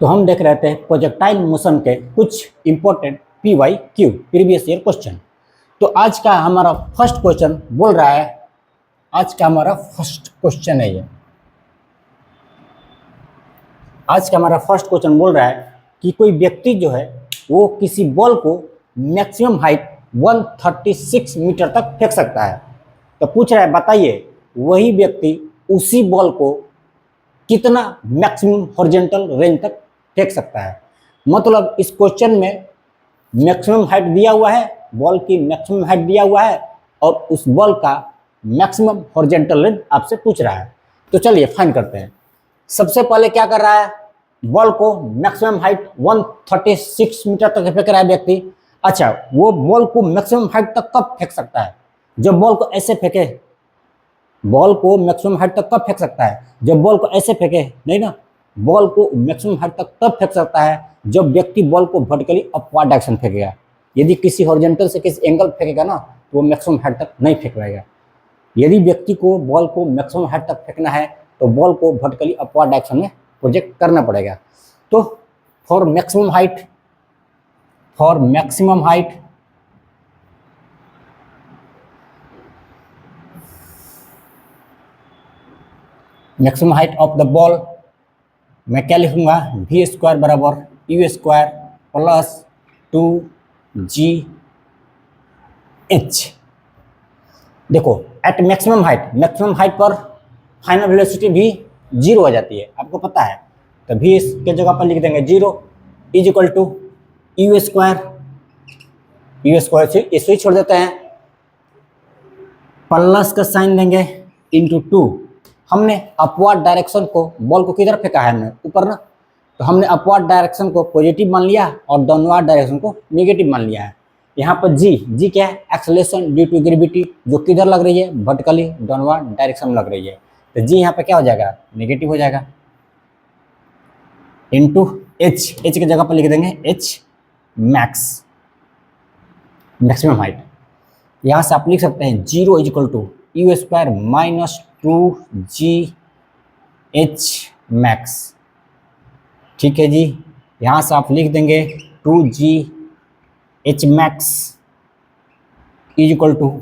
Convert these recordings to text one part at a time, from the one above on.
तो हम देख रहे थे प्रोजेक्टाइल मोशन के कुछ important PYQ previous year question. तो आज का हमारा फर्स्ट क्वेश्चन बोल रहा है, आज का हमारा फर्स्ट क्वेश्चन है ये। आज का हमारा फर्स्ट क्वेश्चन बोल रहा है कि कोई व्यक्ति जो है वो किसी बॉल को मैक्सिमम हाइट 136 मीटर तक फेंक सकता है। तो पूछ रहा है बताइए वही व्यक्ति उसी बॉल को कितना मैक्सिमम हॉरिजॉन्टल रेंज तक फेंक सकता है। मतलब इस क्वेश्चन में मैक्सिमम हाइट दिया हुआ है, बॉल की मैक्सिमम हाइट दिया हुआ है और उस बॉल का मैक्सिमम हॉरिजॉन्टल रेंज आपसे पूछ रहा है। तो चलिए फाइंड करते हैं। सबसे पहले क्या कर रहा है, बॉल को मैक्सिमम हाइट 136 मीटर तक फेंक रहा है व्यक्ति। अच्छा, वो बॉल को मैक्सिमम हाइट तक कब फेंक सकता है? जब बॉल को ऐसे फेंके। बॉल को मैक्सिमम हाइट तक कब फेंक सकता है? जब बॉल को ऐसे फेंके, नहीं ना। बॉल को मैक्सिमम हाइट तक तब फेंक सकता है जब व्यक्ति बॉल को वर्टिकली अपवर्ड डायरेक्शन फेंकेगा। यदि किसी हॉरिजॉन्टल से किसी एंगल फेंकेगा ना तो वो मैक्सिमम हाइट तक नहीं फेंक पाएगा। यदि व्यक्ति को बॉल को मैक्सिमम हाइट तक फेंकना है तो बॉल को वर्टिकली अपवर्ड डायरेक्शन में प्रोजेक्ट करना पड़ेगा। तो for maximum height maximum height of the ball मैं क्या लिखूंगा, वी स्क्वायर बराबर यू स्क्वायर प्लस 2GH। देखो एट मैक्सिमम हाइट पर फाइनल वेलोसिटी भी 0 हो जाती है, आपको पता है। तो भी इसके जगह पर लिख देंगे 0 is equal to u square से इसे छोड़ देते हैं, प्लस का साइन देंगे इंटू 2। हमने अपवर्ड डायरेक्शन को, बॉल को किधर फेंका है हमने, ऊपर ना। तो हमने अपवर्ड डायरेक्शन को पॉजिटिव मान लिया और डाउनवर्ड डायरेक्शन को नेगेटिव मान लिया है। यहाँ पर जी क्या है, एक्सेलरेशन ड्यू टू ग्रेविटी, जो किधर लग रही है, वर्टिकली डाउनवर्ड डायरेक्शन में लग रही है। तो जी यहाँ पे क्या हो जाएगा, नेगेटिव हो जाएगा, इंटू एच की जगह पर लिख देंगे एच मैक्सिमम हाइट। यहाँ से आप लिख सकते हैं 0 is equal to u square minus 2GH max. ठीक है जी, यहाँ से आप लिख देंगे 2GH max is equal to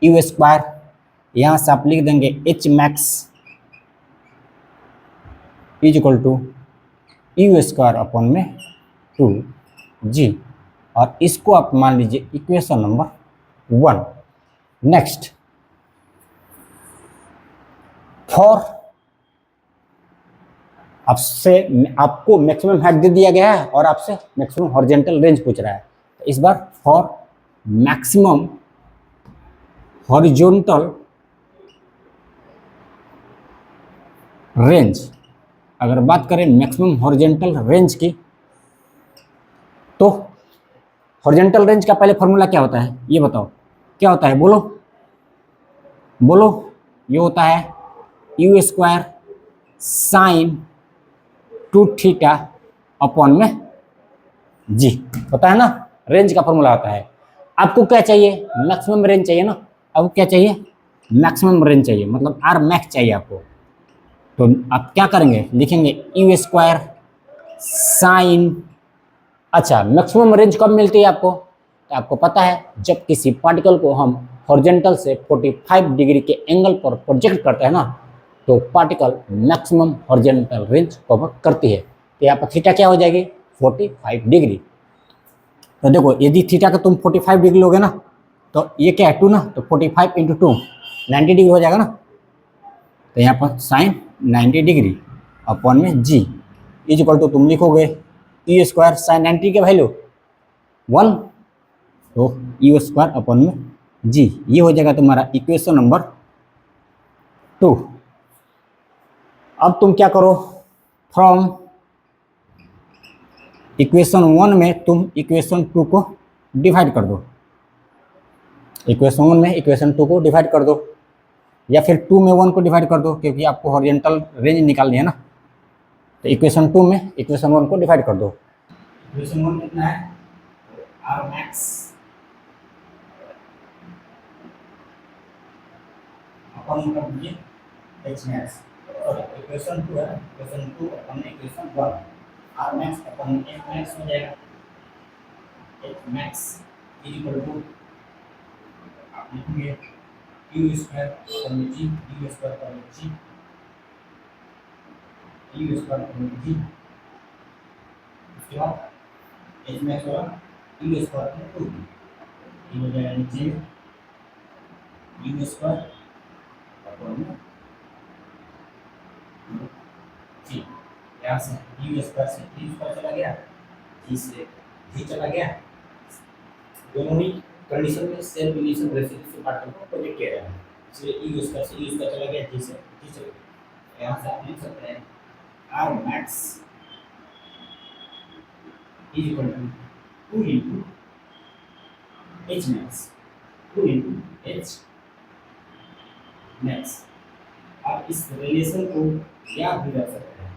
u square, यहाँ से आप लिख देंगे H max is equal to u square upon में 2G, और इसको आप मान लीजिए इक्वेशन नंबर 1। नेक्स्ट, फॉर आपको मैक्सिमम हाइट दे दिया गया है और आपसे मैक्सिमम हॉरिजॉन्टल रेंज पूछ रहा है। तो इस बार फॉर मैक्सिमम हॉरिजॉन्टल रेंज, अगर बात करें मैक्सिमम हॉरिजॉन्टल रेंज की, तो हॉरिजॉन्टल रेंज का पहले फॉर्मूला क्या होता है ये बताओ, क्या होता है, बोलो। ये होता है यू स्क्वायर साइन 2θ अपॉन में जी, होता है ना, रेंज का फॉर्मूला होता है। आपको क्या चाहिए, मैक्सिमम रेंज चाहिए ना। आपको क्या चाहिए, मैक्सिमम रेंज चाहिए, मतलब आर मैक्स चाहिए आपको। तो आप क्या करेंगे, लिखेंगे यू स्क्वायर साइन, अच्छा मैक्सिमम रेंज कब मिलती है आपको, तो आपको पता है जब किसी पार्टिकल को हम हॉरिजॉन्टल से 45 डिग्री के एंगल पर प्रोजेक्ट करते हैं ना, तो particle maximum horizontal range cover करती है। तो यहाँ पर थीटा क्या हो जाएगी, 45 डिग्री। तो देखो यदि थीटा का तुम 45 डिग्री लोगे ना, तो ये क्या है 2 ना, तो 45 इंटू 2 90 डिग्री हो जाएगा ना। तो यहाँ पर साइन 90 डिग्री अपॉन में जी इज इक्वल टू तुम लिखोगे यू स्क्वायर साइन 90 के वैल्यू 1, तो यू स्क्वायर अपॉन में जी, ये हो जाएगा तुम्हारा इक्वेशन नंबर 2। अब तुम क्या करो, फ्रॉम इक्वेशन 1 में तुम इक्वेशन 2 को डिवाइड कर दो, इक्वेशन 1 में इक्वेशन 2 को डिवाइड कर दो, या फिर 2 में 1 को डिवाइड कर दो, क्योंकि आपको हॉरिजॉन्टल रेंज निकालनी है ना। तो इक्वेशन 2 में इक्वेशन 1 को डिवाइड कर दो। इक्वेशन 1 कितना है, आर मैक्स अपन कर दीजिए एच मैक्स, इक्वेशन 2 है, इक्वेशन 2 अपने equation 1। R max upon H max हो जाएगा। H max is equal to आप लिखेंगे u square upon g, u square upon g, u square upon g. उसके बाद एच मैक्स होगा यू स्क्वायर अपॉन 2, ये हो जाएगा नीचे यू स्क्वायर अपॉन जी। यहाँ से यू स्क्वायर से जी स्क्वायर चला गया, जी से जी चला गया, दोनों ही कंडीशन में सेम रिलेशन रेसिप्रोकल पार्टिकल को प्रोजेक्ट किया जा रहा है, इसलिए यू स्क्वायर से यू स्क्वायर चला गया, जी से जी चला गया। यहाँ से आप लिख सकते हैं R max is equal to 2 into H max, 2 into H max. आप इस रिलेशन को याद भी रख सकते हैं,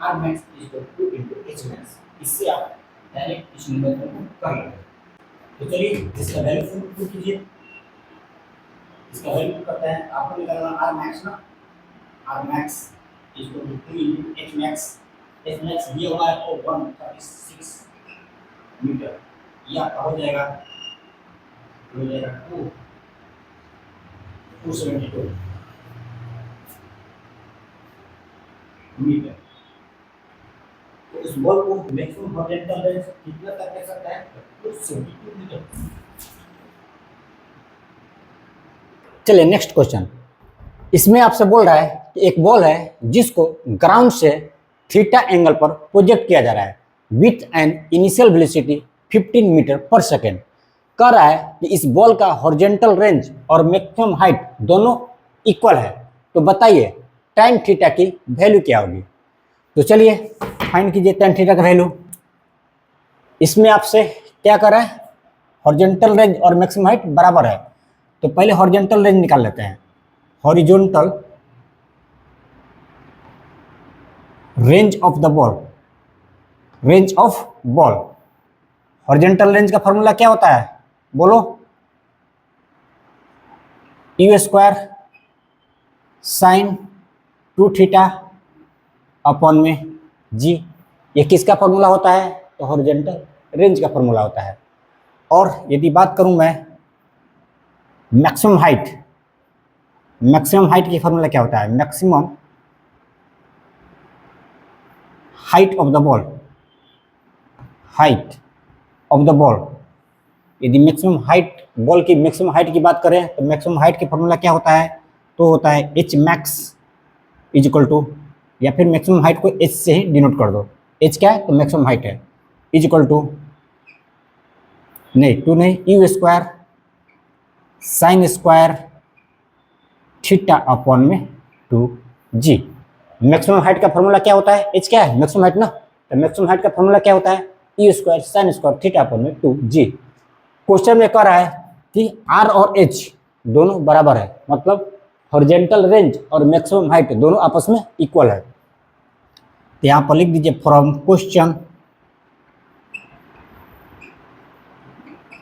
R max is equal to 2 into H max. इससे आप डायरेक्ट इस न्यूमेरिकल को कर लेंगे। तो चलिए इसका वैल्यू पुट कीजिए, इसका वैल्यू करते हैं। आपको निकालना आर मैक्स ना, R max is equal to 2 into H max. H max दिया हुआ है तो 136 मीटर, ये आपका हो जाएगा 272 मीटर। तो इस बॉल को मैक्सिमम हॉरिजॉन्टल रेंज कितना तक ले सकता है? 272 मीटर। चलिए नेक्स्ट क्वेश्चन। इसमें आपसे बोल रहा है कि एक बॉल है जिसको ग्राउंड से थीटा एंगल पर प्रोजेक्ट किया जा रहा है with an initial velocity 15 metre per second. कह रहा है कि इस बॉल का हॉरिजॉन्टल रेंज और मैक्सिमम हाइट दोनों इक्वल है, तो बताइए tan थीटा की वैल्यू क्या होगी। तो चलिए फाइंड कीजिए tan थीटा का वैल्यू। इसमें आपसे क्या कर रहा है, हॉरिजॉन्टल रेंज और मैक्सिमम हाइट बराबर है, तो पहले हॉरिजॉन्टल रेंज निकाल लेते हैं। Horizontal range of the ball, range of ball, horizontal range का फॉर्मूला क्या होता है बोलो? You square sine 2 theta upon में जी। ये किसका फॉर्मूला होता है? तो हॉरिजॉन्टल रेंज का फॉर्मूला होता है। और यदि बात करूं मैं मैक्सिमम हाइट, मैक्सिमम हाइट की फॉर्मूला क्या होता है? Maximum height of the ball, height of the ball. यदि मैक्सिमम हाइट, बॉल की मैक्सिमम हाइट की बात करें तो मैक्सिमम हाइट की फॉर्मूला क्या होता है? तो होता है H max is equal to, या फिर मैक्सिमम हाइट को एच से ही डिनोट कर दो। एच क्या है? तो मैक्सिमम हाइट है, इज इक्वल टू नहीं, टू नहीं, you square sine square theta upon में 2g। मैक्सिमम हाइट का फॉर्मूला क्या होता है? एच क्या है? मैक्सिमम हाइट ना, तो मैक्सिमम हाइट का फॉर्मूला क्या होता है? U square sine square theta upon में 2g। क्वेश्चन में कह रहा है कि आर और एच दोनों बराबर है, मतलब हॉरिजॉन्टल रेंज और मैक्सिमम हाइट दोनों आपस में इक्वल है। तो यहाँ पर लिख दीजिए from question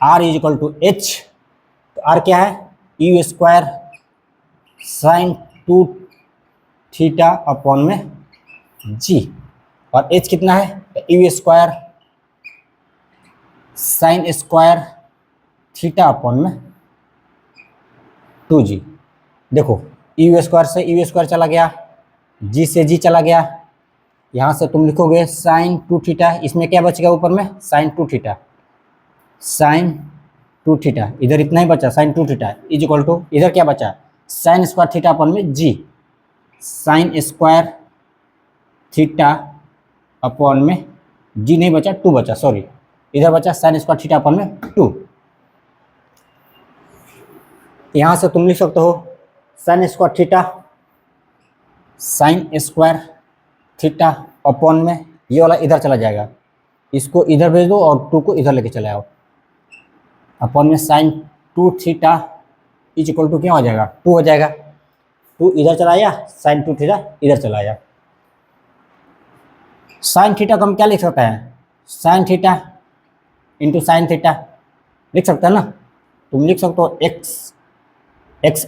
R is equal to H. तो आर क्या है? U square sine 2 theta upon में जी, और एच कितना है? U square sine square theta upon में 2g। देखो यू स्क्वायर से यू स्क्वायर चला गया, जी से जी चला गया, यहाँ से तुम लिखोगे साइन 2 थीटा, इसमें क्या बचेगा ऊपर में? साइन 2 थीटा, साइन 2 थीटा, इधर इतना ही बचा sine 2 theta is equal to, इधर क्या बचा? साइन स्क्वायर थीटा अपॉन में जी, साइन स्क्वायर थीटा अपॉन में जी नहीं बचा, 2 बचा, सॉरी, इधर बचा साइन स्क्वायर थीटा अपॉन में 2। यहाँ से तुम लिख सकते हो sign square theta, sign square theta upon में ये वाला इधर चला जाएगा, इसको इधर भेज दो और 2 को इधर लेके चले आओ, अपॉन में sine 2 theta is equal to क्या हो जाएगा? 2 हो जाएगा। 2 इधर चला आया, साइन 2 थीटा इधर चला आया। साइन थीटा को हम क्या लिख सकते हैं? Sine theta into sine theta लिख सकते हैं ना। तुम लिख सकते हो X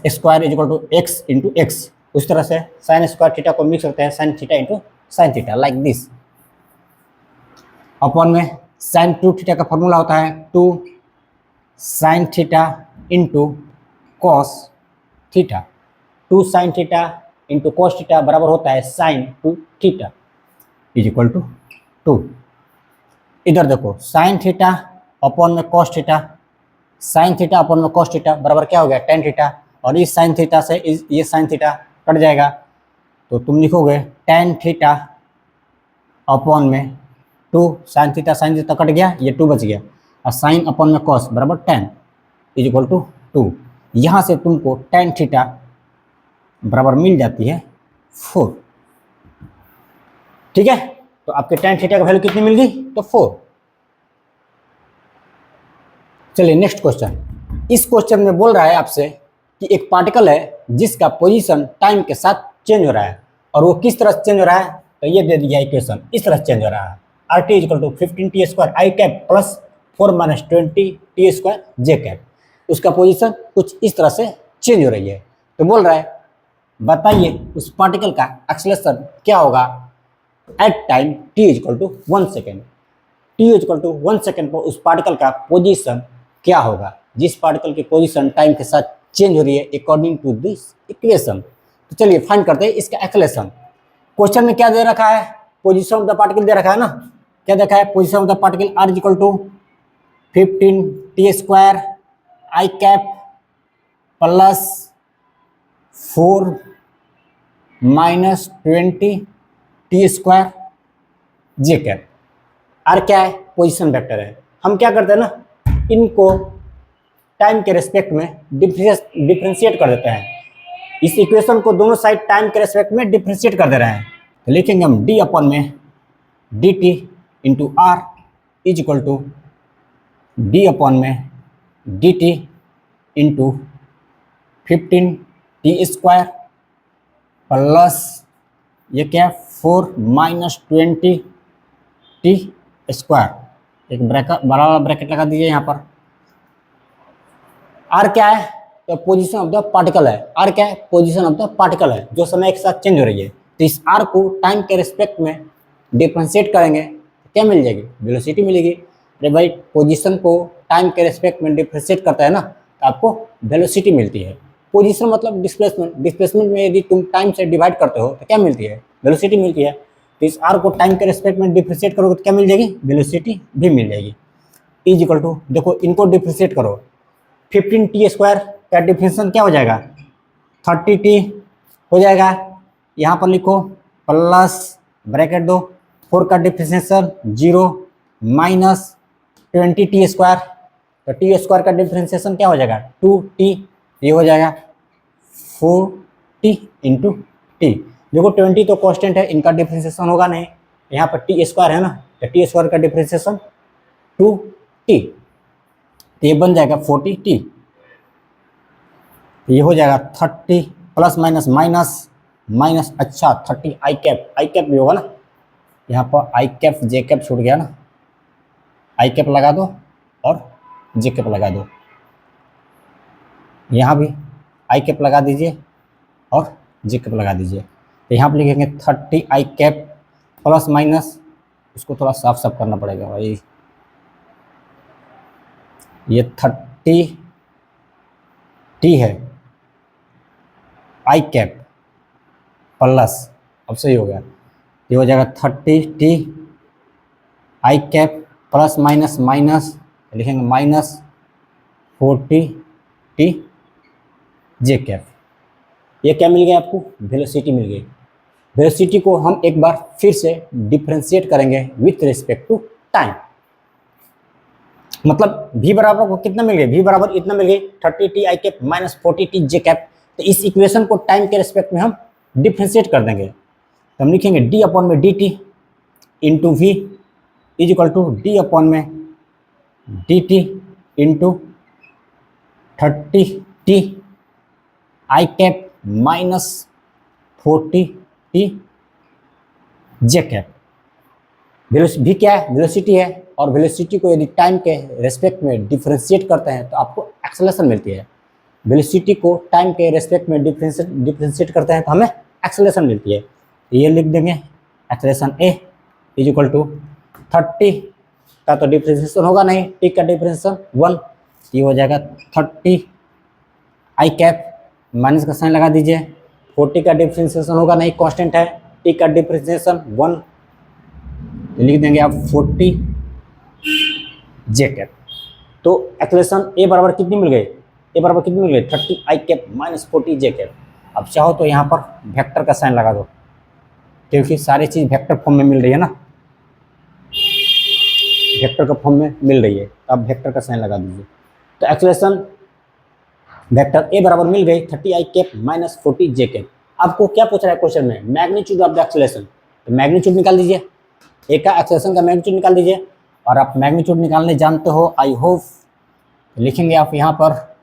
square is equal to X into X, उस तरह से साइन स्क्वायर थीटा को लिख सकते हैं sine theta into sine theta, like this. Upon में साइन टू थीटा का फॉर्मूला होता है 2 sine theta into cos theta. 2 sine theta into cos theta बराबर होता है sine 2 theta is equal to 2। इधर देखो साइन थीटा अपॉन में cos theta, sine theta upon में कॉस थीटा बराबर क्या हो गया टेन थीटा, और इस साइन थीटा से ये साइन थीटा कट जाएगा, तो तुम लिखोगे टेन थीटा अपॉन में 2 साइन थीटा कट गया, ये 2 बच गया, और साइन अपॉन में कॉस बराबर 10 इज इक्वल टू 2। यहाँ से तुमको टेन थीटा बराबर मिल जाती है 4। ठीक है, तो आपके टेन थीटा का वैल्यू कितनी मिल गई, तो 4। चलिए नेक्स्ट क्वेश्चन। इस क्वेश्चन में बोल रहा है आपसे कि एक पार्टिकल है जिसका पोजीशन टाइम के साथ चेंज हो रहा है, और वो किस तरह से चेंज हो रहा है, तो ये दे दिया इक्वेशन, इस तरह से चेंज हो रहा है। R T equal to 15 t² I cap plus 4 minus 20 t² J cap. उसका पोजीशन कुछ इस तरह से चेंज हो रही है। तो बोल रहा है बताइए उस पार्टिकल का एक्सेलरेशन क्या होगा at time t equal to 1 second. t equal to 1 second पर उस पार्टिकल का पोजीशन क्या होगा, जिस पार्टिकल की पोजीशन टाइम के साथ चेंज हो रही है अकॉर्डिंग टू दिस इक्वेशन। तो चलिए फाइंड करते हैं इसका एक्सेलरेशन। क्वेश्चन में क्या दे रखा है, पोजीशन ऑफ द पार्टिकल दे रखा है ना, क्या देखा है, position of the particle r equal to 15 t² I cap plus 4 minus 20 t² J cap. R क्या है, पोजीशन वेक्टर है। हम क्या करते हैं ना, इनको टाइम के रेस्पेक्ट में डिफरेंशिएट कर देते हैं। इस इक्वेशन को दोनों साइड टाइम के रेस्पेक्ट में डिफरेंशिएट कर दे रहे हैं। तो लिखेंगे हम d अपॉन में dt into R is equal to d upon में dt इंटू 15 t² प्लस ये क्या 4 माइनस 20 t²। एक ब्रैकेट बड़ा वाला ब्रैकेट लगा दीजिए यहाँ पर। आर क्या है, तो पोजीशन ऑफ द पार्टिकल है। आर क्या है, पोजीशन ऑफ द पार्टिकल है जो समय के साथ चेंज हो रही है। तो इस आर को टाइम के रिस्पेक्ट में डिफरेंशिएट करेंगे तो क्या मिल जाएगी, वेलोसिटी मिलेगी। अरे भाई पोजीशन को टाइम के रिस्पेक्ट में डिफरेंशिएट करता है ना, तो आपको वेलोसिटी मिलती है। पोजीशन मतलब डिस्प्लेसमेंट, डिस्प्लेसमेंट में यदि तुम टाइम से डिवाइड करते हो तो क्या मिलती है, वेलोसिटी मिलती है। तो इस आर को टाइम के रिस्पेक्ट में डिफरेंशिएट करोगे तो क्या मिल जाएगी, वेलोसिटी भी मिल जाएगी। इज इक्वल टू देखो इनको डिफरेंशिएट करो, 15 t² का डिफरेंशिएशन क्या हो जाएगा 30 t हो जाएगा। यहाँ पर लिखो प्लस ब्रैकेट दो 4 का डिफरेंशिएशन 0 माइनस 20 t²। तो t² का डिफरेंशिएशन क्या हो जाएगा 2t, ये हो जाएगा 4t इंटू टी। देखो 20 तो कांस्टेंट है, इनका डिफरेंशिएशन होगा नहीं, यहाँ पर t² है ना, तो t² का डिफरेंशिएशन 2t, तो ये बन जाएगा 40t। ये हो जाएगा 30 प्लस माइनस माइनस माइनस, अच्छा 30 आई कैप भी होगा ना, यहाँ पर आई कैप जे कैप छूट गया ना, आई कैप लगा दो और जे कैप लगा दो, यहाँ भी आई कैप लगा दीजिए और जे कैप लगा दीजिए। तो यहाँ पर लिखेंगे 30 आई कैप प्लस माइनस, इसको थोड़ा साफ साफ करना पड़ेगा भाई, ये 30 टी है आई कैप प्लस, अब सही हो गया, ये हो जाएगा 30 t i cap plus minus minus लिखेंगे माइनस 40 टी जे कैप। ये क्या मिल गया आपको, वेलोसिटी मिल गई। वेलोसिटी को हम एक बार फिर से डिफरेंशिएट करेंगे विथ रिस्पेक्ट टू टाइम। मतलब v बराबर को कितना मिल गया, v बराबर इतना मिल गई 30 t i cap minus 40 t j cap. तो इस इक्वेशन को टाइम के रिस्पेक्ट में हम डिफरेंशिएट कर देंगे। तो हम लिखेंगे d अपॉन में d t into v is equal to d upon में d t into 30 t i cap minus 40 t j cap. भी क्या है, वेलोसिटी है, और वेलोसिटी को यदि टाइम के रेस्पेक्ट में डिफरेंशिएट करते हैं तो आपको एक्सेलरेशन मिलती है। वेलोसिटी को टाइम के रेस्पेक्ट में डिफरेंशिएट करते हैं तो हमें एक्सेलरेशन मिलती है। ये लिख देंगे acceleration A is equal to 30 का तो डिफ्रेंशिएशन होगा नहीं, टी का डिफ्रेंशिएशन 1, ये हो जाएगा 30 आई कैप, माइनस का साइन लगा दीजिए। 40 का डिफ्रेंशिएशन होगा नहीं, कांस्टेंट है, टी का डिफ्रेंशिएशन 1, लिख देंगे आप 40 जे कैप। तो एक्सेलरेशन ए बराबर कितनी मिल गई, ए बराबर कितनी मिल गई 30 आई कैप माइनस 40 जे कैप। अब चाहो तो यहाँ पर वेक्टर का साइन लगा दो, क्योंकि सारी चीज़ वेक्टर फॉर्म में मिल रही है ना, वेक्टर का फॉर्म में मिल रही है, तो आप वेक्टर का साइन लगा दीजिए। तो एक्सेलरेशन वेक्टर ए बराबर मिल गई 30 आई कैप माइनस 40 जे कैप। आपको क्या पूछ रहा है क्वेश्चन में, मैग्नीट्यूड ऑफ द एक्सेलरेशन, तो मैग्नीट्यूड निकाल दीजिए, ए का एक्सेलरेशन का मैग्नीट्यूड निकाल दीजिए। और आप मैग्नीट्यूड निकालने जानते हो आई होप, लिखेंगे आप यहाँ पर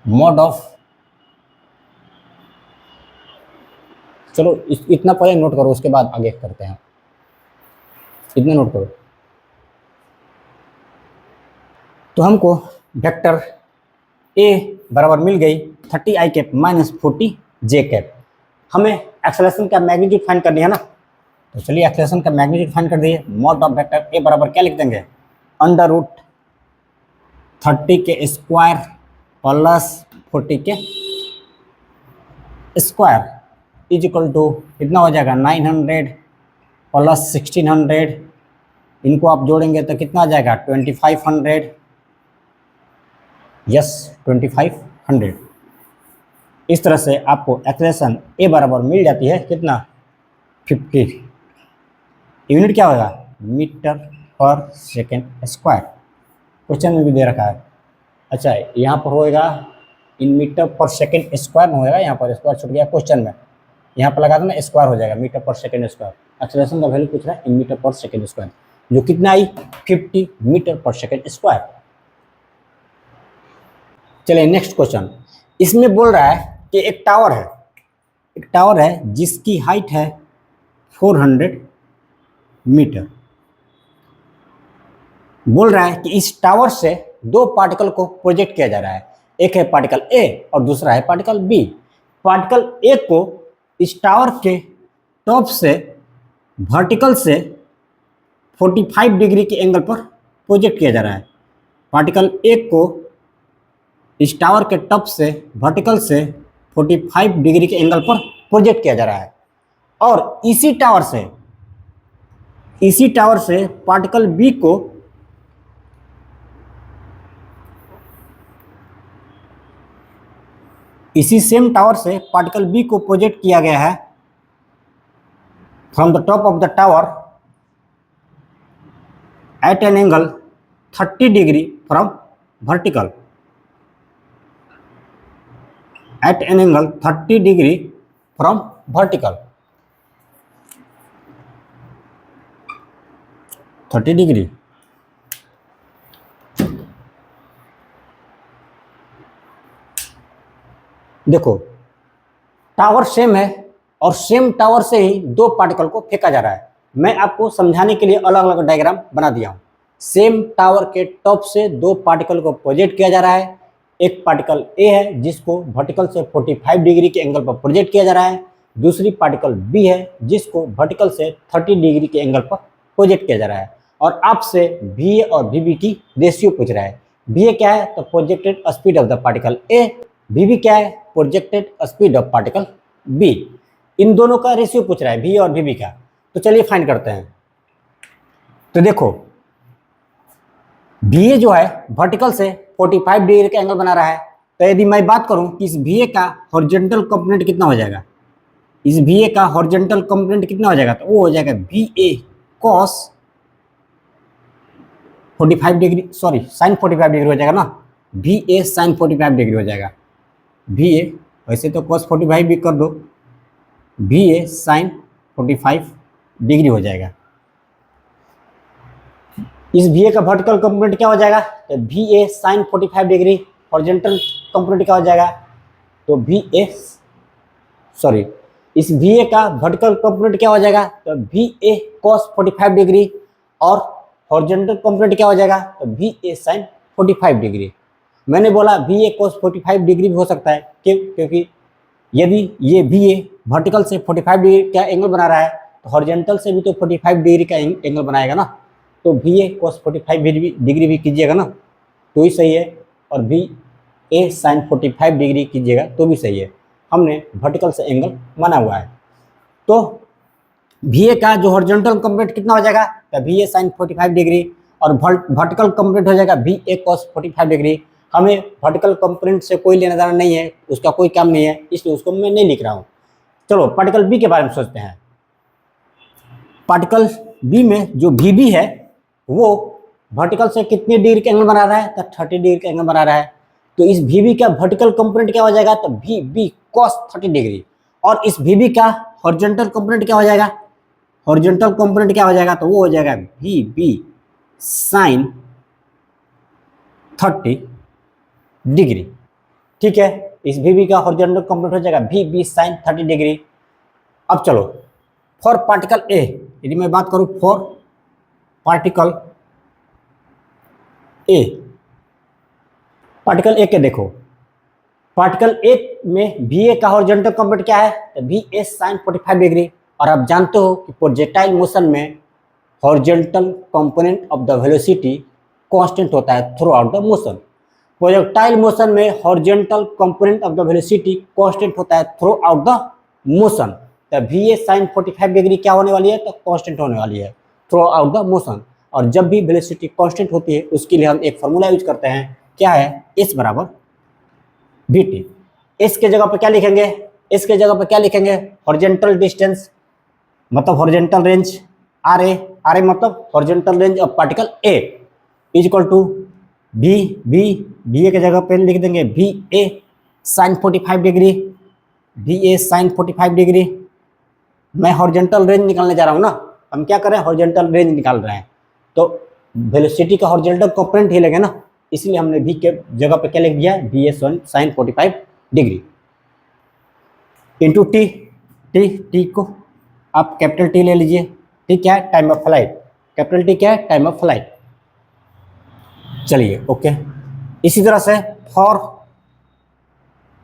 मॉड ऑफ, चलो इतना पहले नोट करो, उसके बाद आगे करते हैं, इतना नोट करो। तो हमको वेक्टर ए बराबर मिल गई 30 आई कैप माइनस 40 जे कैप। हमें एक्सेलरेशन का मैग्नीट्यूड फाइंड करनी है ना, तो चलिए एक्सेलरेशन का मैग्नीट्यूड फाइंड कर दिए। मॉड ऑफ वेक्टर ए बराबर क्या लिख देंगे, अंडर रूट 30 के स्क्वायर प्लस 40 के स्क्वायर इज इक्वल टू कितना हो जाएगा 900 प्लस 1600, इनको आप जोड़ेंगे तो कितना आ जाएगा 2500, यस 2500। इस तरह से आपको एक्सेलरेशन ए बराबर मिल जाती है कितना 50, यूनिट क्या होगा metre per second square, question में भी दे रखा है। अच्छा यहाँ पर होएगा in metre per second square में होएगा, यहाँ पर स्क्वायर छूट गया क्वेश्चन में, यहाँ पर लगा दो ना स्क्वायर हो जाएगा metre per second square. Acceleration का वैल्यू पूछ रहा है in metre per second square, जो कितना आई 50 मीटर पर सेकेंड स्क्वायर। चलिए नेक्स्ट क्वेश्चन, इसमें बोल रहा है कि एक टावर है जिसकी हाइट है 400 मीटर। बोल रहा है कि इस टावर से दो पार्टिकल को प्रोजेक्ट किया जा रहा है, एक है पार्टिकल ए और दूसरा है पार्टिकल बी। पार्टिकल ए को इस टावर के टॉप से वर्टिकल से 45 डिग्री के एंगल पर प्रोजेक्ट किया जा रहा है। पार्टिकल ए को इस टावर के टॉप से वर्टिकल से 45 डिग्री के एंगल पर प्रोजेक्ट किया जा रहा है, और इसी टावर से पार्टिकल बी को इसी सेम टावर से पार्टिकल बी को प्रोजेक्ट किया गया है from the top of the tower at an angle 30 degree from vertical, at an angle 30 degree from vertical, 30 degree. देखो टावर सेम है और सेम टावर से ही दो पार्टिकल को फेंका जा रहा है। मैं आपको समझाने के लिए अलग अलग डायग्राम बना दिया हूँ। सेम टावर के टॉप से दो पार्टिकल को प्रोजेक्ट किया जा रहा है, एक पार्टिकल ए है जिसको वर्टिकल से 45 डिग्री के एंगल पर प्रोजेक्ट किया जा रहा है, दूसरी पार्टिकल बी है जिसको वर्टिकल से 30 डिग्री के एंगल पर प्रोजेक्ट किया जा रहा है। और आपसे वी ए और वी बी की रेशियो पूछ रहा है। वी ए क्या है तो projected speed of the particle A, V B क्या है projected speed of particle B. इन दोनों का रेशियो पूछ रहा है वी और वी बी का। तो चलिए फाइंड करते हैं। तो देखो वी ए जो है वर्टिकल से 45 डिग्री का एंगल बना रहा है, तो यदि मैं बात करूं कि इस वी ए का हॉरिजॉन्टल कंपोनेंट कितना हो जाएगा, इस वी ए का हॉरिजॉन्टल कंपोनेंट कितना हो जाएगा, तो वो हो जाएगा we A cos 45 degree, sorry sine 45 degree हो जाएगा ना, वी ए साइन 45 डिग्री हो जाएगा। वी ए वैसे तो कॉस 45 भी कर दो, वी ए साइन 45 डिग्री हो जाएगा। इस वी ए का वर्टिकल कंपोनेंट क्या हो जाएगा, तो V A sine 45 degree, horizontal component क्या हो जाएगा, तो वी ए सॉरी इस वी ए का वर्टिकल कंपोनेंट क्या हो जाएगा, तो वी ए कॉस 45 डिग्री, और हॉरिजॉन्टल कंपोनेंट क्या हो जाएगा, तो वी ए साइन 45 डिग्री। मैंने बोला वी ए कॉस 45 डिग्री भी हो सकता है, क्यों, क्योंकि यदि ये वी ए वर्टिकल से 45 डिग्री क्या एंगल बना रहा है, तो हॉरिजॉन्टल से भी तो 45 डिग्री का एंगल बनाएगा ना, तो VA cos 45 डिग्री भी कीजिएगा ना तो ही सही है, और VA sin 45 डिग्री कीजिएगा तो भी सही है। हमने वर्टिकल से एंगल बना हुआ है, तो VA का जो हॉरिजॉन्टल कंपोनेंट कितना हो जाएगा, तो VA sin 45 डिग्री, और वर्टिकल कंपोनेंट हो जाएगा VA cos 45 डिग्री। हमें वर्टिकल कंपोनेंट से कोई लेना देना नहीं है, उसका कोई काम नहीं है, इसलिए उसको मैं नहीं लिख रहा हूँ। चलो पार्टिकल बी के बारे में सोचते हैं। पार्टिकल बी में जो VB है वो वर्टिकल से कितने डिग्री का एंगल बना रहा है, तो 30 डिग्री का एंगल बना रहा है। तो इस VB का वर्टिकल कंपोनेंट क्या हो जाएगा, तो VB cos 30 डिग्री, और इस VB का हॉरिजॉन्टल कंपोनेंट क्या हो जाएगा, हॉरिजॉन्टल कंपोनेंट क्या हो जाएगा, तो वो हो जाएगा VB sin 30 डिग्री। ठीक है, इस VB का हॉरिजॉन्टल कंपोनेंट हो जाएगा VB sin 30 डिग्री। अब चलो फॉर पार्टिकल ए, यदि मैं बात करूं for particle A, particle A के देखो, पार्टिकल ए में VA का हॉरिजॉन्टल कंपोनेंट क्या है, तो VA sin 45 डिग्री। और आप जानते हो कि प्रोजेक्टाइल मोशन में horizontal component of the velocity constant होता है throughout the motion. Projectile motion में horizontal component of the velocity constant होता है थ्रू आउट द मोशन। तो VA sin 45 डिग्री क्या होने वाली है, तो कांस्टेंट होने वाली है थ्रू आउट द मोशन। और जब भी वेलोसिटी कांस्टेंट होती है उसके लिए हम एक फार्मूला यूज करते हैं, क्या है, S बराबर VT। S के जगह पर क्या लिखेंगे, S के जगह पर क्या लिखेंगे, हॉरिजॉन्टल डिस्टेंस मतलब हॉरिजॉन्टल रेंज RA मतलब horizontal range of particle A is equal to VA के जगह पे लिख देंगे VA sin 45 degree, VA sin 45 degree. मैं हॉरिजॉन्टल रेंज निकालने जा रहा हूँ ना, हम क्या करें, हॉरिजॉन्टल रेंज निकाल रहे हैं, तो वेलोसिटी का हॉरिजॉन्टल कंपोनेंट ही लेंगे ना, इसलिए हमने V के जगह पे क्या लिख दिया, VA sin 45 degree into T को आप कैपिटल T ले लीजिए। ठीक है, time of flight, capital T क्या है, टाइम ऑफ फ्लाइट। चलिए ओके, इसी तरह से for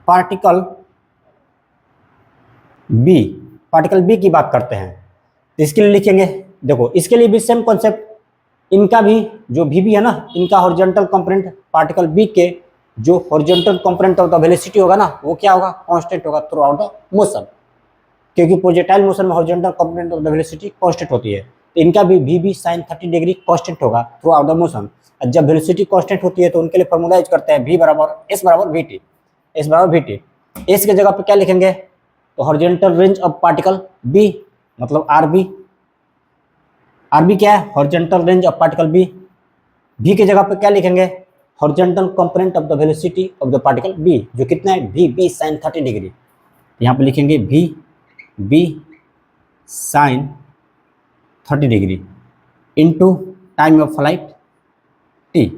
particle B, particle B की बात करते हैं, तो इसके लिए लिखेंगे, देखो इसके लिए भी सेम कॉन्सेप्ट, इनका भी जो VB है ना, इनका हॉरिजॉन्टल कंपोनेंट पार्टिकल बी के जो horizontal component of the velocity होगा ना, वो क्या होगा, कांस्टेंट होगा थ्रू आउट द मोशन, क्योंकि प्रोजेक्टाइल मोशन में horizontal component of the velocity constant होती है। तो इनका भी VB sin 30 डिग्री कांस्टेंट होगा थ्रू आउट द मोशन। जब वेलोसिटी कांस्टेंट होती है तो उनके लिए फॉर्मूला यूज करते हैं V बराबर S बराबर VT, S बराबर VT। S के जगह पे क्या लिखेंगे, तो horizontal range of particle B मतलब RB क्या है, horizontal range of particle B। V के जगह पे क्या लिखेंगे, horizontal component of the velocity of the particle B, जो कितना है, VB sin 30 डिग्री। यहाँ पे लिखेंगे VB sin 30 degree into time of flight T।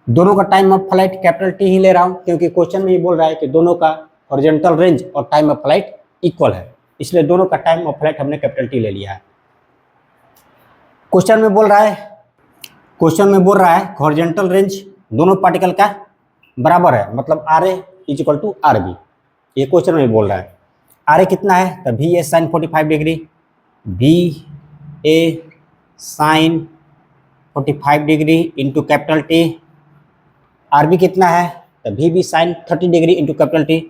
दोनों का time of flight capital T ही ले रहा हूँ, क्योंकि क्वेश्चन में ये बोल रहा है कि दोनों का हॉरिजॉन्टल रेंज और टाइम ऑफ फ्लाइट इक्वल है, इसलिए दोनों का टाइम ऑफ फ्लाइट हमने कैपिटल T ले लिया है। क्वेश्चन में बोल रहा है हॉरिजॉन्टल रेंज दोनों पार्टिकल का बराबर है, मतलब RA is equal to RB, ये क्वेश्चन में बोल रहा है। RA कितना है, तो VA sin 45 degree, VA sin 45 degree into capital T। RB कितना है, तो VB sin 30 degree into capital T,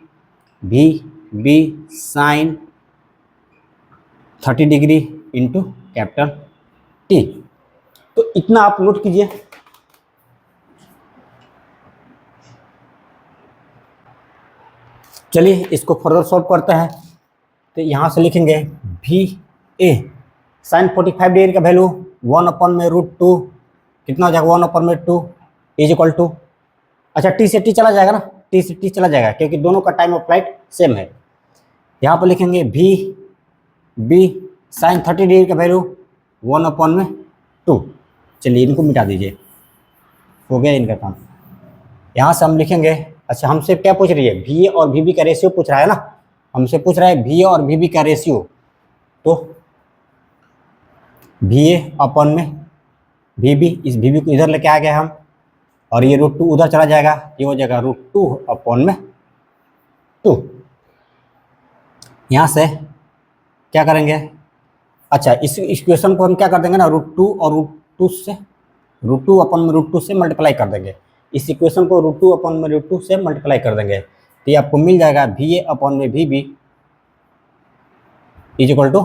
VB sin 30 degree into capital T। तो इतना आप नोट कीजिए। चलिए इसको फर्दर सॉल्व करते हैं। तो यहाँ से लिखेंगे VA sin 45 डिग्री का वैल्यू 1/√2 कितना हो जाएगा, 1/2 इज इक्वल टू, अच्छा T से T चला जाएगा ना, T से T चला जाएगा क्योंकि दोनों का टाइम ऑफ फ्लाइट सेम है। यहाँ पर लिखेंगे VB sin 30 डिग्री का वैल्यू 1/2। चलिए इनको मिटा दीजिए, हो गया इनका काम। यहाँ से हम लिखेंगे, अच्छा हमसे क्या पूछ रही है, VA और VB का रेशियो पूछ रहा है ना, हमसे पूछ रहा है VA और VB का रेशियो, तो VA अपन में VB, इस VB को इधर लेके आ गए हम, और ये √2 उधर चला जाएगा, ये हो जाएगा √2/2। यहाँ से क्या करेंगे, अच्छा, इस इक्वेशन को हम क्या कर देंगे ना, √2 और √2 से, √2 अपन में √2 से मल्टीप्लाई कर देंगे। इस इक्वेशन को √2 अपन में √2 से मल्टीप्लाई कर देंगे, तो ये आपको मिल जाएगा VA अपन में VB इज इक्वल टू,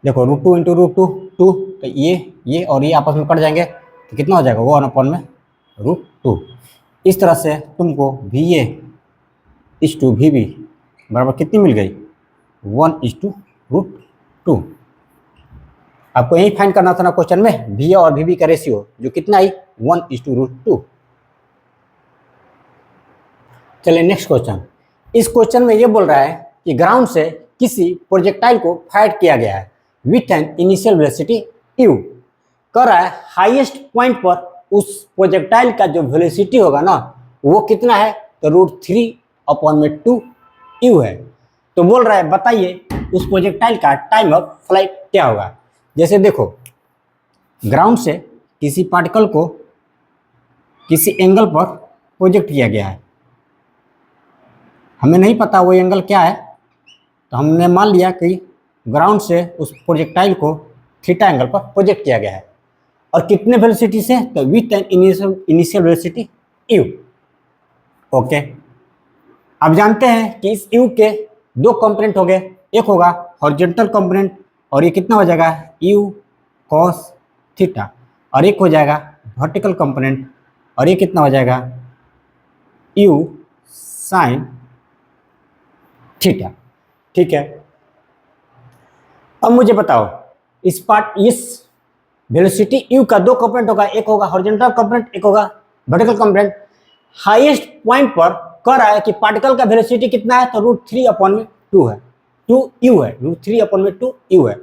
देखो √2 इंटू √2 2, तो ये और ये आपस में कट जाएंगे, तो कितना हो जाएगा 1 अपन में √2। इस तरह से तुमको VA इज टू VB बराबर कितनी मिल गई, 1:√2। आपको यही फाइंड करना था ना क्वेश्चन में, VA और VB का रेशियो जो कितना आई 1:√2। चलिए नेक्स्ट क्वेश्चन। इस क्वेश्चन में ये बोल रहा है कि ग्राउंड से किसी प्रोजेक्टाइल को फायर किया गया है with an initial velocity u। कह रहा है हाईएस्ट पॉइंट पर उस प्रोजेक्टाइल का जो वेलोसिटी होगा ना वो कितना है, तो √3/2 u है। तो बोल रहा है बताइए उस प्रोजेक्टाइल का टाइम ऑफ फ्लाइट क्या होगा। जैसे देखो, ग्राउंड से किसी पार्टिकल को किसी एंगल पर प्रोजेक्ट किया गया है, हमें नहीं पता वो एंगल क्या है, तो हमने मान लिया कि ग्राउंड से उस प्रोजेक्टाइल को थीटा एंगल पर प्रोजेक्ट किया गया है, और कितने वेलोसिटी से, तो with an initial velocity u। Okay, अब जानते हैं कि इस u के दो कंपोनेंट हो गए, एक होगा हॉरिजॉन्टल कंपोनेंट और ये कितना हो जाएगा u cos थीटा, और एक हो जाएगा वर्टिकल कंपोनेंट और ये कितना हो जाएगा u sin थीटा। ठीक है, अब मुझे बताओ इस वेलोसिटी u का दो कंपोनेंट होगा, एक होगा हॉरिजॉन्टल कंपोनेंट, एक होगा वर्टिकल कंपोनेंट। हाईएस्ट पॉइंट पर कह रहा है कि पार्टिकल का वेलोसिटी कितना है, तो √3/2 है, 2u है, √3/2 है।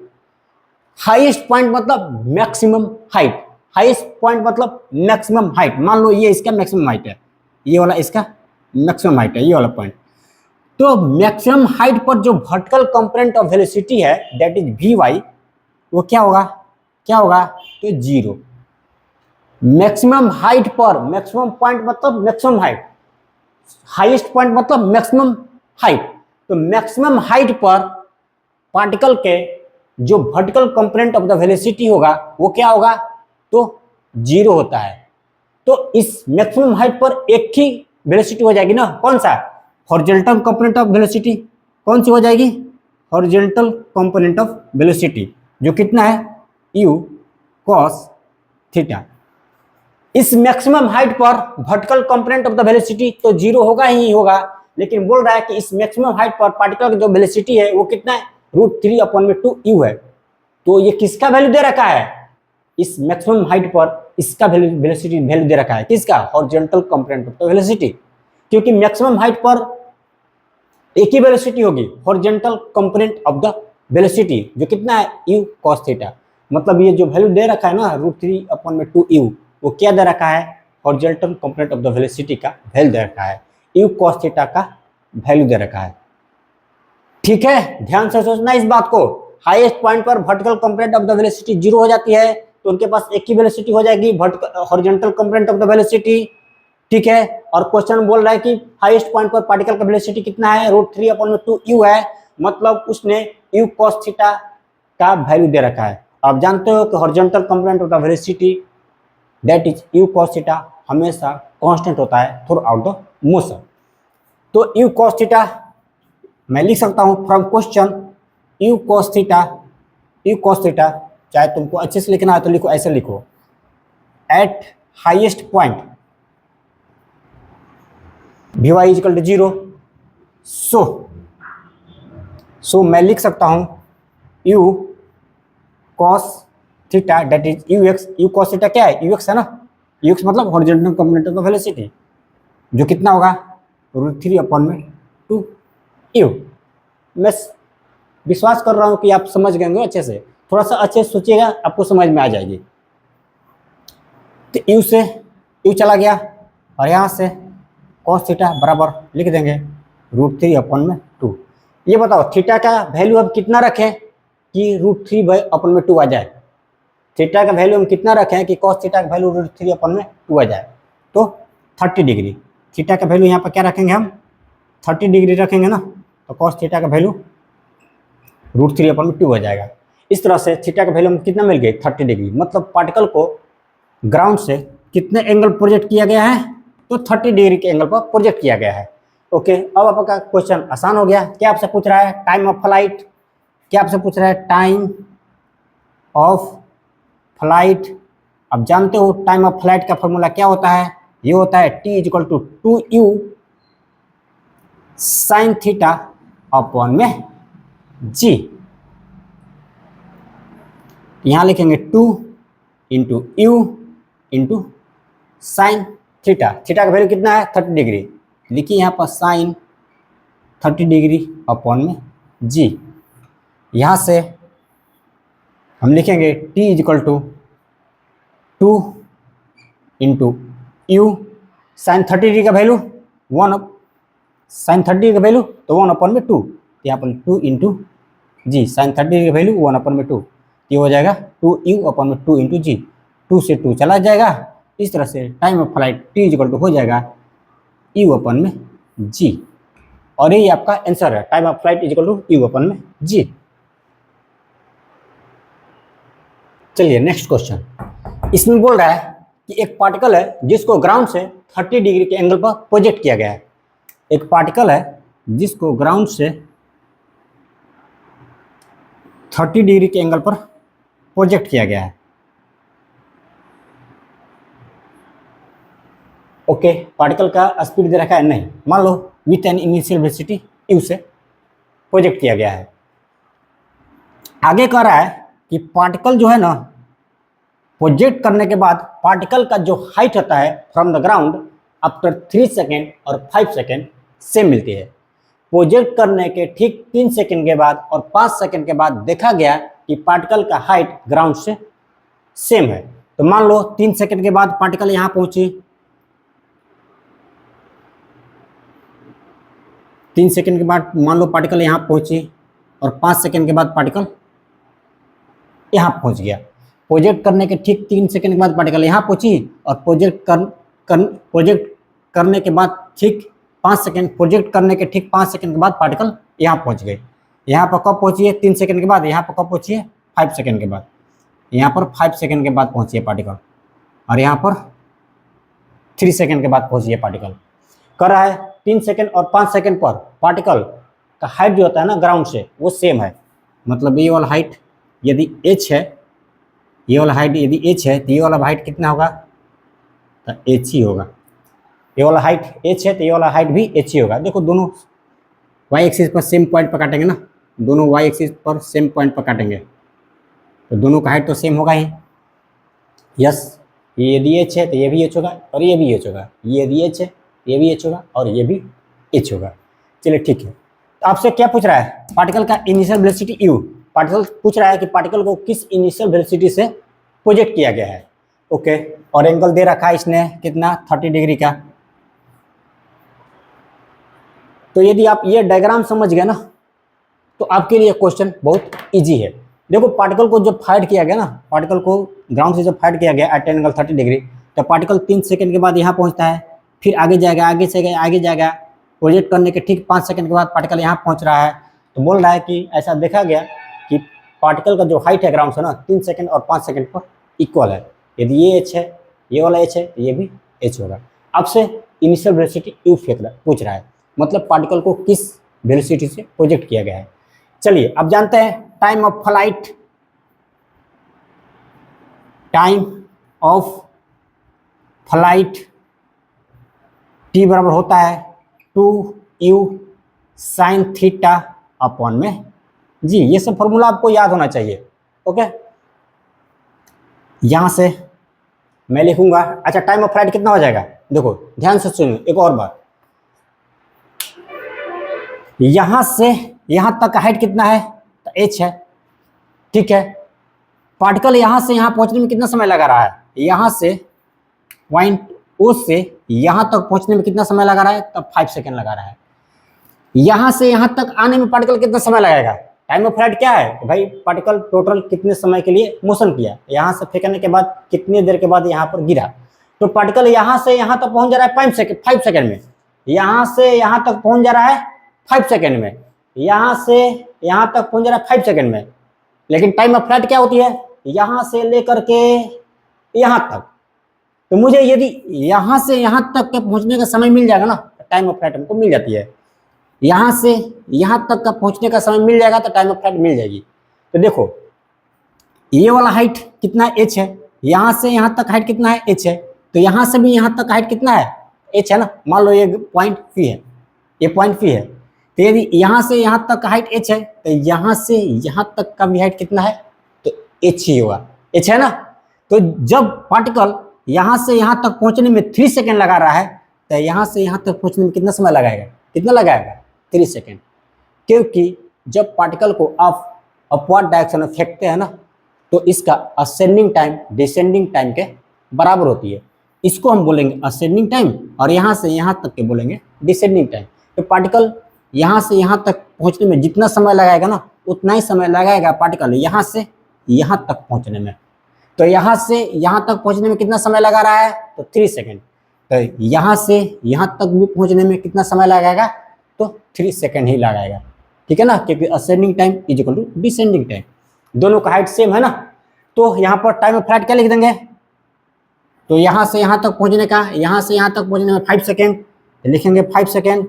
हाईएस्ट पॉइंट मतलब मैक्सिमम हाइट, हाईएस्ट पॉइंट मतलब मैक्सिमम हाइट। मान लो ये इसका मैक्सिमम हाइट है, ये वाला इसका मैक्सिमम हाइट है, ये वाला पॉइंट। तो मैक्सिमम हाइट पर जो वर्टिकल कंपोनेंट ऑफ वेलोसिटी है दैट इज Vy, वो क्या होगा, तो 0। मैक्सिमम हाइट पर, मैक्सिमम पॉइंट मतलब मैक्सिमम हाइट, हाईएस्ट पॉइंट मतलब मैक्सिमम हाइट, तो मैक्सिमम हाइट पर पार्टिकल के जो vertical component of the velocity होगा वो क्या होगा, तो 0 होता है। तो इस मैक्सिमम हाइट पर एक ही वेलोसिटी हो जाएगी ना, कौन सा, हॉरिजॉन्टल कंपोनेंट ऑफ वेलोसिटी। कौन सी हो जाएगी, हॉरिजॉन्टल कंपोनेंट ऑफ वेलोसिटी, जो कितना है u cos थीटा। इस मैक्सिमम हाइट पर vertical component of the velocity तो 0 होगा ही होगा, लेकिन बोल रहा है कि इस मैक्सिमम हाइट पर पार्टिकल की जो वेलोसिटी है वो कितना है, √3/2 u है। तो ये किसका वैल्यू दे रखा है, इस मैक्सिमम हाइट पर इसका वेलोसिटी वैल्यू दे रखा है, किसका, horizontal component of the velocity. क्योंकि मैक्सिमम हाइट पर एक ही वेलोसिटी होगी, horizontal component of the velocity, जो कितना है u cos थीटा। मतलब ये जो वैल्यू दे रखा है ना √3/2 u, वो क्या दे रखा है, horizontal component of the velocity का वैल्यू दे रखा है, u cos थीटा का वैल्यू दे रखा है। ठीक है, ध्यान से सोचना इस बात को। हाईएस्ट पॉइंट पर vertical component of the velocity 0 हो जाती है, तो उनके पास एक ही वेलोसिटी हो जाएगी, horizontal component of the velocity. ठीक है, और क्वेश्चन बोल रहा है कि हाईएस्ट पॉइंट पर पार्टिकल का वेलोसिटी कितना है, √3/2 u है, मतलब उसने u cos थीटा का वैल्यू दे रखा है। आप जानते हो कि horizontal component of the velocity that is u cos theta हमेशा कांस्टेंट होता है थ्रू आउट द मोशन। तो u cos थीटा मैं लिख सकता हूं from question, u cos theta, चाहे तुमको अच्छे से लिखना है तो लिखो, ऐसे लिखो, एट हाईएस्ट पॉइंट Vy = 0। सो मैं लिख सकता हूं u cos theta that is ux। u cos theta क्या है, ux है ना, ux मतलब horizontal component of the velocity, जो कितना होगा √3/2 u। मैं विश्वास कर रहा हूं कि आप समझ गए होंगे अच्छे से, थोड़ा सा अच्छे से सोचिएगा, आपको समझ में आ जाएगी। तो u से u चला गया और यहाँ से cos थीटा बराबर लिख देंगे √3/2। ये बताओ थीटा का वैल्यू हम कितना रखें कि √3/2 आ जाए, थीटा का वैल्यू हम कितना रखें कि cos थीटा का वैल्यू √3/2 आ जाए, तो 30 डिग्री। थीटा का वैल्यू यहाँ पर क्या रखेंगे हम, 30 डिग्री रखेंगे ना, तो cos थीटा का वैल्यू √3/2 हो जाएगा। इस तरह से थीटा का वैल्यू कितना मिल गया 30 डिग्री, मतलब पार्टिकल को ग्राउंड से कितने एंगल प्रोजेक्ट किया गया है, तो 30 डिग्री के एंगल पर प्रोजेक्ट किया गया है। ओके, अब आपका क्वेश्चन आसान हो गया। क्या आपसे पूछ रहा है टाइम ऑफ फ्लाइट, क्या आपसे पूछ रहा है टाइम ऑफ फ्लाइट। अब जानते हो टाइम ऑफ फ्लाइट का फॉर्मूला क्या होता है, ये होता है t equal to 2u sine theta upon में g। यहां लिखेंगे 2 into U into sine theta. Theta का वैल्यू कितना है 30 डिग्री, लिखिए यहाँ पर साइन 30 डिग्री अपॉन में g। यहाँ से हम लिखेंगे t equal to 2 into U sine 30 degree का वैल्यू 1 साइन 30 डिग्री का वैल्यू तो 1 अपॉन में 2, यहाँ पर 2 इंटू जी साइन 30 डिग्री का वैल्यू 1 अपॉन में 2, ये हो जाएगा 2u अपॉन में 2 इंटू जी, 2 से 2 चला जाएगा। इस तरह से time of flight t equal to हो जाएगा u अपॉन में g, और यही आपका आंसर है, time of flight equal to u upon में g। चलिए नेक्स्ट क्वेश्चन, इसमें बोल रहा है कि एक पार्टिकल है जिसको ग्राउंड से 30 डिग्री के एंगल पर प्रोजेक्ट किया गया है। एक पार्टिकल है जिसको ग्राउंड से 30 डिग्री के एंगल पर प्रोजेक्ट किया गया है। ओके, पार्टिकल का स्पीड दे रखा है नहीं, मान लो with an initial velocity u से प्रोजेक्ट किया गया है। आगे कह रहा है कि पार्टिकल जो है ना प्रोजेक्ट करने के बाद पार्टिकल का जो हाइट होता है from the ground after 3 second और 5 सेकेंड सेम मिलती है। प्रोजेक्ट करने के ठीक 3 सेकेंड के बाद और 5 सेकेंड के बाद देखा गया कि पार्टिकल का हाइट ग्राउंड से सेम है। तो मान लो 3 सेकेंड के बाद पार्टिकल यहाँ पहुंची, 3 सेकेंड के बाद मान लो पार्टिकल यहाँ पहुंची और 5 सेकेंड के बाद पार्टिकल यहाँ पहुंच गया। प्रोजेक्ट करने के ठीक 3 सेकेंड के बाद पार्टिकल यहाँ पहुंची और प्रोजेक्ट करने के बाद ठीक 5 सेकेंड, प्रोजेक्ट करने के ठीक 5 सेकेंड के बाद पार्टिकल यहाँ पहुंच गए। यहाँ पर कब पहुंची है 3 सेकेंड के बाद, यहाँ पर कब पहुंची है 5 सेकेंड के बाद, यहाँ पर 5 सेकेंड के बाद पहुंची है पार्टिकल, और यहाँ पर 3 सेकेंड के बाद पहुंची है पार्टिकल। कर रहा है 3 सेकेंड और 5 सेकेंड पर पार्टिकल का हाइट जो होता है ना ग्राउंड से वो सेम है, मतलब ये वाला हाइट यदि h है, ये वाला हाइट यदि h है तो ये वाला हाइट कितना होगा, तो h ही होगा। ये वाला हाइट h है तो ये वाला हाइट भी h ही होगा। देखो दोनों y एक्सिस पर सेम पॉइंट पर काटेंगे ना, दोनों y एक्सिस पर सेम पॉइंट पर काटेंगे तो दोनों का हाइट तो सेम होगा ही। यस, ये यदि h है तो ये भी h होगा और ये भी h होगा, ये यदि h है ये भी h होगा और ये भी h होगा। चलिए ठीक है, तो आपसे क्या पूछ रहा है पार्टिकल का इनिशियल वेलोसिटी u, पार्टिकल पूछ रहा है कि पार्टिकल को किस इनिशियल वेलोसिटी से प्रोजेक्ट किया गया है। ओके, और एंगल दे रखा है इसने कितना 30 डिग्री का। तो यदि आप ये डायग्राम समझ गए ना तो आपके लिए क्वेश्चन बहुत इजी है। देखो पार्टिकल को जब फाइट किया गया ना, पार्टिकल को ग्राउंड से जब फाइट किया गया एट एंगल 30 डिग्री, तो पार्टिकल 3 सेकेंड के बाद यहाँ पहुँचता है, फिर आगे जाएगा, आगे से आगे जाएगा, प्रोजेक्ट करने के ठीक 5 सेकेंड के बाद पार्टिकल यहाँ पहुँच रहा है। तो बोल रहा है कि ऐसा देखा गया कि पार्टिकल का जो हाइट है ग्राउंड से ना 3 सेकेंड और 5 सेकेंड पर इक्वल है। यदि ये h है, ये वाला h है तो ये भी h होगा। आपसे इनिशियल वेलोसिटी u पूछ रहा है, मतलब पार्टिकल को किस वेलोसिटी से प्रोजेक्ट किया गया है। चलिए अब जानते हैं time of flight. Time of flight t बराबर होता है 2u साइन थीटा अपॉन में जी। ये सब फॉर्मूला आपको याद होना चाहिए। ओके, यहां से मैं लिखूंगा। अच्छा, टाइम ऑफ फ्लाइट कितना हो जाएगा, देखो ध्यान से सुनिए एक और बार। यहां से यहां तक का हाइट कितना है, तो h है, ठीक है। पार्टिकल यहां से यहां पहुंचने में कितना समय लगा रहा है, यहां से पॉइंट O से यहां तक पहुंचने में कितना समय लगा रहा है, तब 5 सेकेंड लगा रहा है। यहां से यहां तक आने में पार्टिकल कितना समय लगेगा। टाइम ऑफ फ्लाइट क्या है भाई, पार्टिकल टोटल कितने समय के लिए मोशन किया, यहां से फेंकने के बाद कितनी देर के बाद यहां पर गिरा। तो पार्टिकल यहां से यहां तक पहुंच जा रहा है 5 सेकेंड में, यहां से यहां तक पहुंच जा रहा है 5 सेकेंड में, यहां से यहां तक पहुंच जा रहा है 5 सेकेंड में। लेकिन टाइम ऑफ फ्लाइट क्या होती है, यहां से लेकर के यहां तक। तो मुझे यदि यहां से यहां तक के पहुंचने का समय मिल जाएगा ना, टाइम ऑफ फ्लाइट हमको मिल जाती है। यहां से यहां तक का पहुंचने का समय मिल जाएगा तो टाइम ऑफ फ्लाइट मिल जाएगी। तो देखो ये वाला हाइट कितना h है, यहां से यहां तक हाइट कितना है h है, तो यहां से भी यहां तक हाइट कितना है h है ना। मान लो ये पॉइंट P है, ये पॉइंट P है, तो यदि यहां से यहां तक का हाइट h है तो यहां से यहां तक का भी हाइट कितना है, तो h ही होगा, h है ना। तो जब पार्टिकल यहां से यहां तक पहुंचने में 3 सेकेंड लगा रहा है तो यहां से यहां तक पहुंचने में कितना समय लगाएगा, कितना लगाएगा 3 सेकेंड। क्योंकि जब पार्टिकल को आप अपवर्ड डायरेक्शन में फेंकते हैं ना तो इसका असेंडिंग टाइम डिसेंडिंग टाइम के बराबर होती है। इसको हम बोलेंगे असेंडिंग टाइम और यहाँ से यहाँ तक के बोलेंगे डिसेंडिंग टाइम। तो पार्टिकल यहाँ से यहाँ तक पहुँचने में जितना समय लगाएगा ना उतना ही समय लगाएगा पार्टिकल यहाँ से यहाँ तक पहुँचने में। तो यहाँ से यहाँ तक पहुँचने में कितना समय लगा रहा है, तो 3 सेकेंड। तो यहाँ से यहाँ तक भी पहुँचने में कितना समय लगाएगा, तो 3 सेकेंड ही लगाएगा, ठीक है ना। क्योंकि ascending time is equal to descending time, दोनों का हाइट सेम है ना। तो यहाँ पर टाइम ऑफ फ्लाइट क्या लिख देंगे, तो यहाँ से यहाँ तक पहुँचने का, यहाँ से यहाँ तक पहुँचने में 5 सेकेंड, लिखेंगे 5 सेकेंड।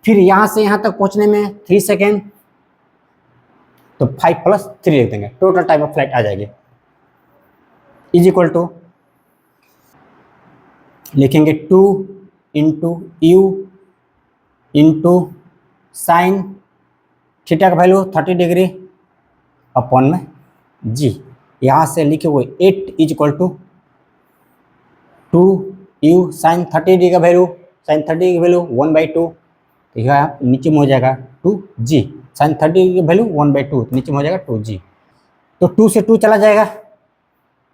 फिर यहाँ से यहाँ तक पहुँचने में 3 सेकेंड, तो 5 + 3 लिख देंगे, टोटल टाइम ऑफ फ्लाइट आ जाएगी इज इक्वल टू, लिखेंगे 2 × U × साइन थीटा का वैल्यू 30 डिग्री अपॉन में G। यहाँ से लिखे हुए 8 is equal to 2U sine 30 degree का वैल्यू, साइन 30 डिग्री की वैल्यू 1/2, तो यह नीचे में हो जाएगा 2G, साइन 30 डिग्री की वैल्यू 1/2, नीचे में हो जाएगा 2G। तो 2 से 2 चला जाएगा,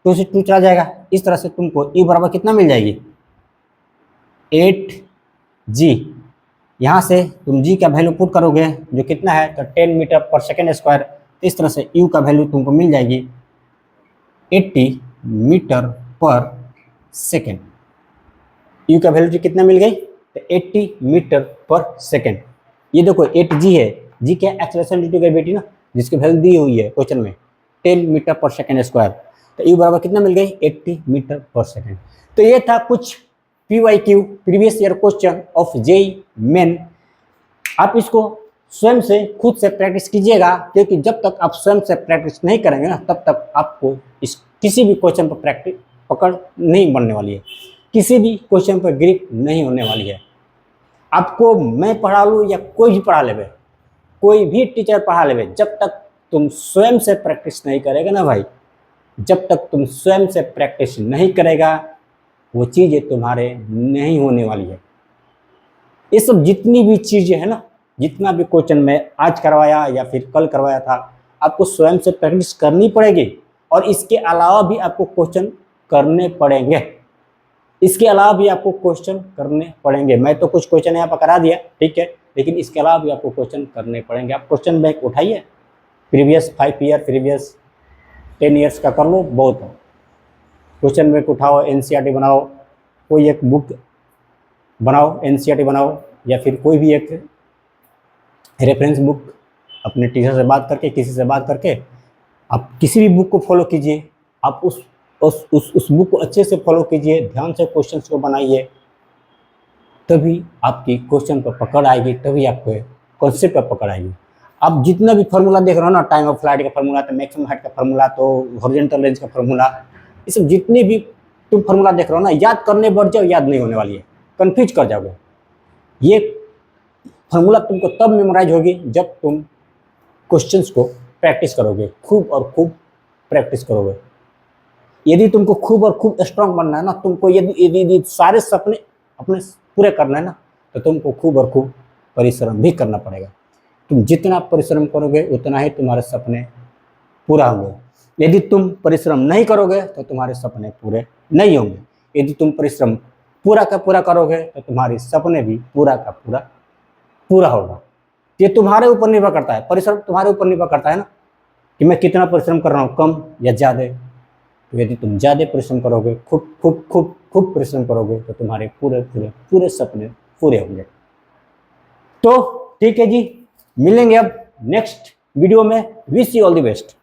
2 से 2 चला जाएगा। इस तरह से तुमको E बराबर कितना मिल जाएगी 8G। यहाँ से तुम G का वैल्यू पुट करोगे जो कितना है, तो 10 मीटर पर सेकेंड स्क्वायर। इस तरह से U का वैल्यू तुमको मिल जाएगी 80 मीटर पर सेकेंड। U का वैल्यू कितना मिल गई, तो 80 मीटर पर सेकेंड। ये देखो 8G है, G क्या एक्सेलरेशन ड्यू टू ग्रेविटी ना, जिसकी वैल्यू दी हुई है क्वेश्चन में 10 मीटर पर सेकेंड स्क्वायर। तो U बराबर कितना मिल गई 80 मीटर पर सेकेंड। तो ये था कुछ PYQ previous year question of JEE main. आप इसको स्वयं से खुद से प्रैक्टिस कीजिएगा, क्योंकि जब तक आप स्वयं से प्रैक्टिस नहीं करेंगे ना तब तक आपको इस किसी भी क्वेश्चन पर प्रैक्टिस पकड़ नहीं बनने वाली है, किसी भी क्वेश्चन पर ग्रिप नहीं होने वाली है। आपको मैं पढ़ा लूँ या कोई भी पढ़ा लेवे, कोई भी टीचर पढ़ा लेवे, जब तक तुम स्वयं से प्रैक्टिस नहीं करेगा ना भाई, जब तक तुम स्वयं से प्रैक्टिस नहीं करेगा वो चीज़ें तुम्हारे नहीं होने वाली है। ये सब जितनी भी चीज़ें हैं ना, जितना भी क्वेश्चन मैं आज करवाया या फिर कल करवाया था, आपको स्वयं से प्रैक्टिस करनी पड़ेगी। और इसके अलावा भी आपको क्वेश्चन करने पड़ेंगे, इसके अलावा भी आपको क्वेश्चन करने पड़ेंगे। मैं तो कुछ क्वेश्चन यहाँ पर करा दिया, ठीक है, लेकिन इसके अलावा भी आपको क्वेश्चन करने पड़ेंगे। आप क्वेश्चन बैंक उठाइए, प्रीवियस 5 ईयर प्रीवियस 10 ईयर्स का कर लो, बहुत है। क्वेश्चन बैंक उठाओ, NCERT बनाओ, कोई एक बुक बनाओ, NCERT बनाओ, या फिर कोई भी एक रेफरेंस बुक अपने टीचर से बात करके, किसी से बात करके आप किसी भी बुक को फॉलो कीजिए। आप उस बुक को अच्छे से फॉलो कीजिए, ध्यान से क्वेश्चंस को बनाइए, तभी आपकी क्वेश्चन पर पकड़ आएगी, तभी आपको कॉन्सेप्ट पर पकड़ आएगी। आप जितना भी फार्मूला देख रहे हो ना, टाइम ऑफ फ्लाइट का फार्मूला, तो मैक्सिमम हाइट का फार्मूला, तो हॉरिजॉन्टल रेंज का फार्मूला, ये सब जितने भी तुम फार्मूला देख रहे हो ना, याद करने बढ़ जाओ, याद नहीं होने वाली है, कंफ्यूज कर जाओगे। ये फार्मूला तुमको तब मेमोराइज होगी जब तुम क्वेश्चंस को प्रैक्टिस करोगे, खूब और खूब प्रैक्टिस करोगे। यदि तुमको खूब और खूब स्ट्रांग बनना है ना, तुमको यदि सारे सपने अपने पूरे करना है ना, तो तुमको खूब और खूब परिश्रम भी करना पड़ेगा। तुम जितना परिश्रम करोगे उतना ही तुम्हारे सपने पूरा होंगे। यदि तुम परिश्रम नहीं करोगे तो तुम्हारे सपने पूरे नहीं होंगे। यदि तुम परिश्रम पूरा का पूरा करोगे तो तुम्हारे सपने भी पूरा का पूरा होगा। ये तुम्हारे ऊपर निर्भर करता है, परिश्रम तुम्हारे ऊपर निर्भर करता है ना, कि मैं कितना परिश्रम कर रहा हूँ, कम या ज़्यादा। तो यदि तुम ज़्यादा परिश्रम करोगे, खूब परिश्रम करोगे, तो तुम्हारे पूरे सपने पूरे होंगे। तो ठीक है जी, मिलेंगे अब नेक्स्ट वीडियो में। Wish you all the best.